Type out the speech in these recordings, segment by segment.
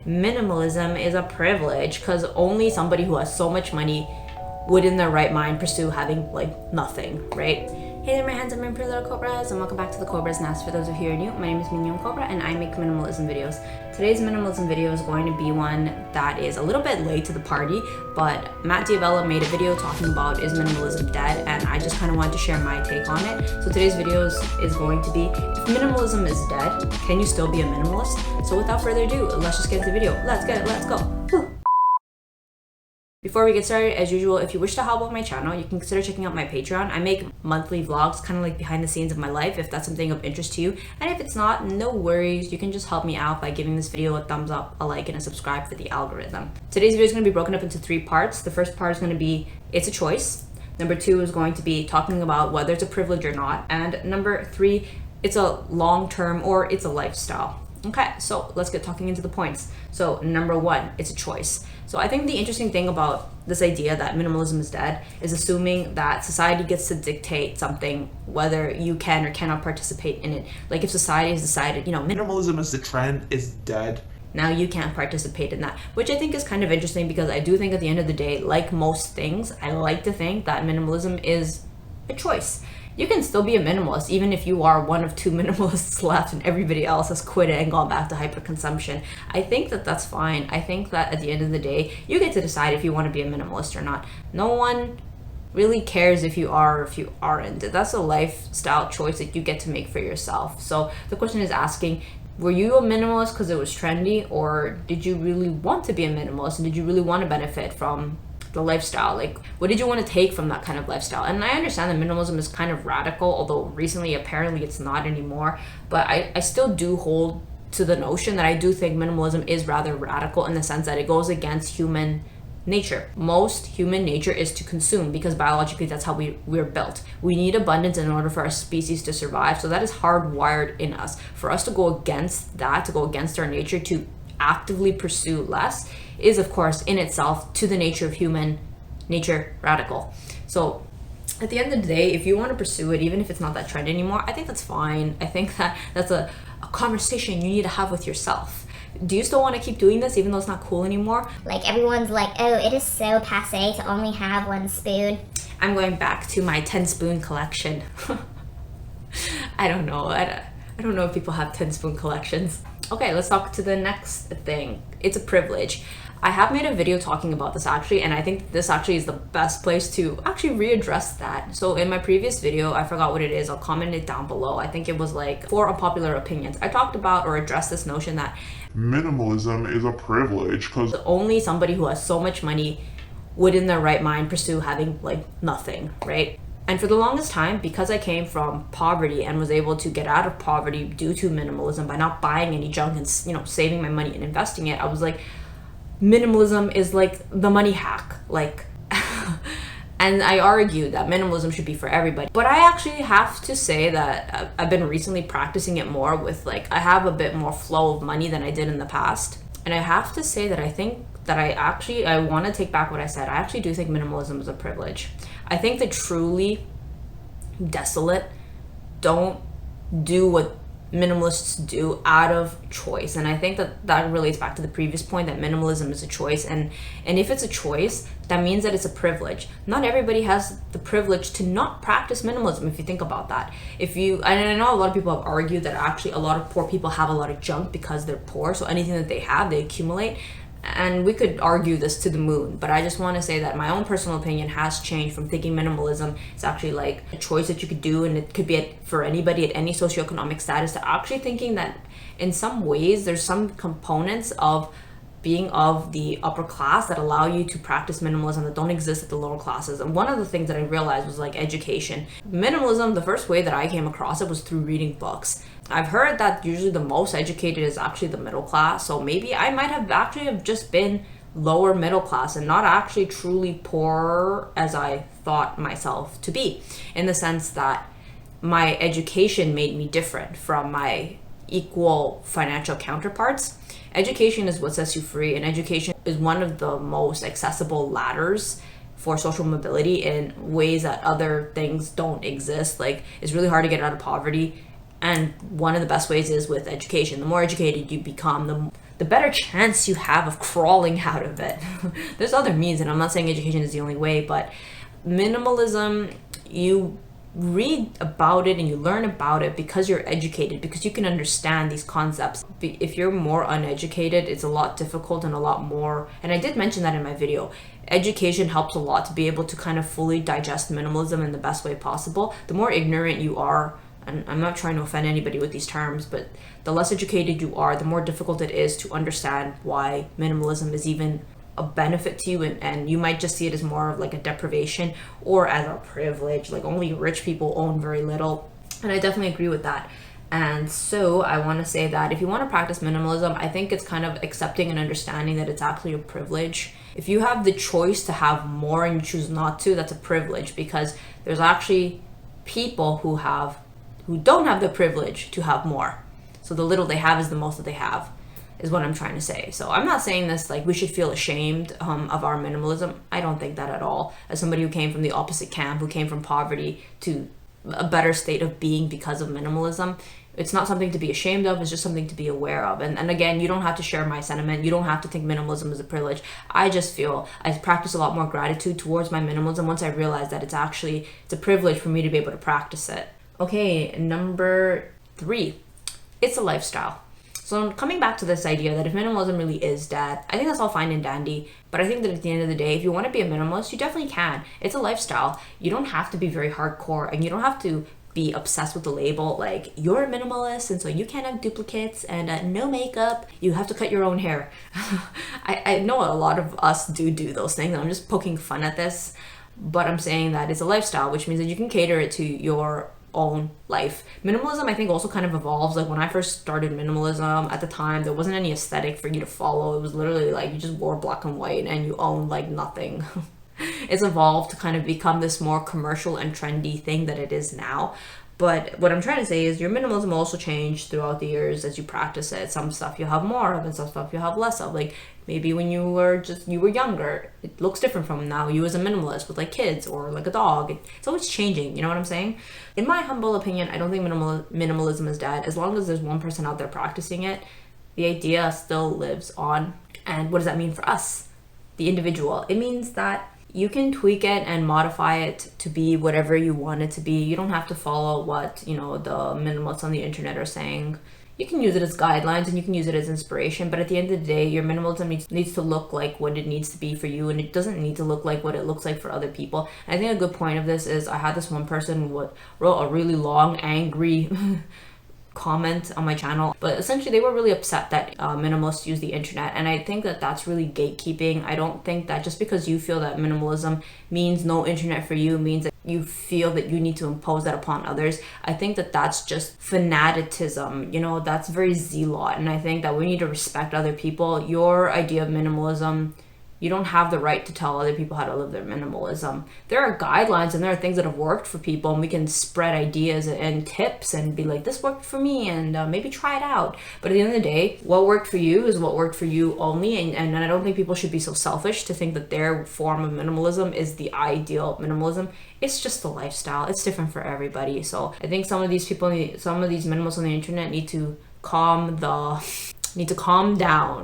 Minimalism is a privilege because only somebody who has so much money would in their right mind pursue having like nothing, right? Hey there my handsome and pretty little Cobras, and welcome back to the Cobras Nest. For those of you who are new, my name is Mignon Cobra and I make minimalism videos. Today's minimalism video is going to be one that is a little bit late to the party, but Matt Diavella made a video talking about is minimalism dead, and I just kind of wanted to share my take on it. So today's video is going to be, if minimalism is dead, can you still be a minimalist? So without further ado, let's just get into the video. Let's go. Woo. Before we get started, as usual, if you wish to help out my channel, you can consider checking out my Patreon. I make monthly vlogs, kind of like behind the scenes of my life, if that's something of interest to you. And if it's not, no worries. You can just help me out by giving this video a thumbs up, a like, and a subscribe for the algorithm. Today's video is going to be broken up into 3 parts. The first part is going to be, it's a choice. Number 2 is going to be talking about whether it's a privilege or not. And number 3, it's a long-term or it's a lifestyle. Okay, so let's get talking into the points. So number 1, it's a choice. So I think the interesting thing about this idea that minimalism is dead is assuming that society gets to dictate something, whether you can or cannot participate in it. Like if society has decided, minimalism as the trend is dead, now you can't participate in that, which I think is kind of interesting because I do think at the end of the day, like most things, I like to think that minimalism is a choice. You can still be a minimalist even if you are one of 2 minimalists left and everybody else has quit it and gone back to hyperconsumption. I think that that's fine. I think that at the end of the day, you get to decide if you want to be a minimalist or not. No one really cares if you are or if you aren't. That's a lifestyle choice that you get to make for yourself. So the question is asking, were you a minimalist because it was trendy, or did you really want to be a minimalist and did you really want to benefit from the lifestyle? Like, what did you want to take from that kind of lifestyle? And I understand that minimalism is kind of radical, although recently apparently it's not anymore, but I still do hold to the notion that I do think minimalism is rather radical in the sense that it goes against human nature. Most human nature is to consume because biologically that's how we're built. We need abundance in order for our species to survive, so that is hardwired in us. For us to go against that, to go against our nature, to actively pursue less, is of course in itself to the nature of human nature radical. So at the end of the day, if you want to pursue it, even if it's not that trend anymore, I think that's fine. I think that that's a conversation you need to have with yourself. Do you still want to keep doing this even though it's not cool anymore? Like everyone's like, oh, it is so passé to only have 1 spoon. I'm going back to my 10 spoon collection. I don't know. I don't know if people have 10 spoon collections. Okay, let's talk to the next thing. It's a privilege. I have made a video talking about this actually, and I think this actually is the best place to actually readdress that. So in my previous video, I forgot what it is, I'll comment it down below. I think it was like 4 unpopular opinions. I talked about or addressed this notion that minimalism is a privilege because only somebody who has so much money would in their right mind pursue having like nothing, right? And for the longest time, because I came from poverty and was able to get out of poverty due to minimalism by not buying any junk and saving my money and investing it, I was like, minimalism is like the money hack, like and I argue that minimalism should be for everybody. But I actually have to say that I've been recently practicing it more with I have a bit more flow of money than I did in the past. And I have to say that I think that I want to take back what I said. I actually do think minimalism is a privilege. I think the truly desolate don't do what minimalists do out of choice, and I think that relates back to the previous point that minimalism is a choice, and if it's a choice, that means that it's a privilege. Not everybody has the privilege to not practice minimalism, if you think about that. And I know a lot of people have argued that actually a lot of poor people have a lot of junk because they're poor, so anything that they have they accumulate. And we could argue this to the moon, but I just want to say that my own personal opinion has changed from thinking minimalism is actually like a choice that you could do and it could be for anybody at any socioeconomic status, to actually thinking that in some ways there's some components of being of the upper class that allow you to practice minimalism that don't exist at the lower classes. And one of the things that I realized was like education. Minimalism, the first way that I came across it was through reading books. I've heard that usually the most educated is actually the middle class, so maybe I might have actually just been lower middle class and not actually truly poor as I thought myself to be, in the sense that my education made me different from my equal financial counterparts. Education is what sets you free, and education is one of the most accessible ladders for social mobility in ways that other things don't exist. Like, it's really hard to get out of poverty, and one of the best ways is with education. The more educated you become, the better chance you have of crawling out of it. There's other means, and I'm not saying education is the only way, but minimalism, you read about it and you learn about it because you're educated, because you can understand these concepts. If you're more uneducated, it's a lot difficult and a lot more, and I did mention that in my video, education helps a lot to be able to kind of fully digest minimalism in the best way possible. The more ignorant you are, and I'm not trying to offend anybody with these terms, but the less educated you are, the more difficult it is to understand why minimalism is even a benefit to you, and you might just see it as more of like a deprivation or as a privilege, like only rich people own very little. And I definitely agree with that. And so I want to say that if you want to practice minimalism, I think it's kind of accepting and understanding that it's actually a privilege. If you have the choice to have more and you choose not to, that's a privilege, because there's actually people who don't have the privilege to have more. So the little they have is the most that they have, is what I'm trying to say. So I'm not saying this like we should feel ashamed of our minimalism. I don't think that at all. As somebody who came from the opposite camp, who came from poverty to a better state of being because of minimalism, it's not something to be ashamed of, it's just something to be aware of. And again, you don't have to share my sentiment. You don't have to think minimalism is a privilege. I just feel I practice a lot more gratitude towards my minimalism once I realize that it's a privilege for me to be able to practice it. Okay, number 3, it's a lifestyle. So coming back to this idea that if minimalism really is dead, I think that's all fine and dandy. But I think that at the end of the day, if you want to be a minimalist, you definitely can. It's a lifestyle. You don't have to be very hardcore, and you don't have to be obsessed with the label like you're a minimalist and so you can't have duplicates and no makeup. You have to cut your own hair. I know a lot of us do those things. I'm just poking fun at this, but I'm saying that it's a lifestyle, which means that you can cater it to your own life. Minimalism, I think, also kind of evolves. Like when I first started minimalism, at the time there wasn't any aesthetic for you to follow. It was literally like you just wore black and white and you owned like nothing. It's evolved to kind of become this more commercial and trendy thing that it is now. But what I'm trying to say is your minimalism also changed throughout the years as you practice it. Some stuff you have more of and some stuff you have less of. Like maybe when you were younger, it looks different from now. You as a minimalist with like kids or like a dog. It's always changing, you know what I'm saying? In my humble opinion, I don't think minimalism is dead. As long as there's one person out there practicing it, the idea still lives on. And what does that mean for us, the individual? It means that you can tweak it and modify it to be whatever you want it to be. You don't have to follow what, the minimalists on the internet are saying. You can use it as guidelines and you can use it as inspiration, but at the end of the day, your minimalism needs to look like what it needs to be for you, and it doesn't need to look like what it looks like for other people. And I think a good point of this is I had this one person who wrote a really long, angry comment on my channel, but essentially they were really upset that minimalists use the internet, and I think that that's really gatekeeping. I don't think that just because you feel that minimalism means no internet for you means that you feel that you need to impose that upon others. I think that that's just fanaticism, that's very zealot, and I think that we need to respect other people. Your idea of minimalism, you don't have the right to tell other people how to live their minimalism. There are guidelines and there are things that have worked for people, and we can spread ideas and tips and be like, this worked for me, and maybe try it out. But at the end of the day, what worked for you is what worked for you only, and I don't think people should be so selfish to think that their form of minimalism is the ideal minimalism. It's just a lifestyle. It's different for everybody. So I think some of these minimalists on the internet need to calm down,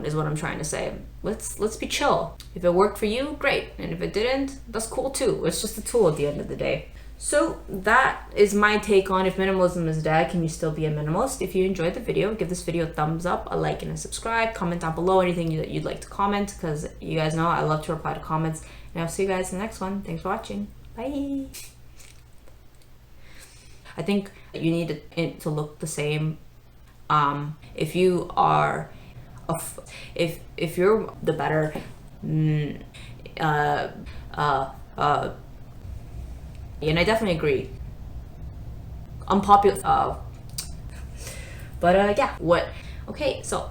is what I'm trying to say. Let's be chill. If it worked for you, great. And if it didn't, that's cool too. It's just a tool at the end of the day. So that is my take on if minimalism is dead, can you still be a minimalist? If you enjoyed the video, give this video a thumbs up, a like, and a subscribe. Comment down below anything that you'd like to comment, because you guys know I love to reply to comments. And I'll see you guys in the next one. Thanks for watching. Bye. I think you need it to look the same. If you are if you're the better and I definitely agree, unpopular yeah, what, okay, so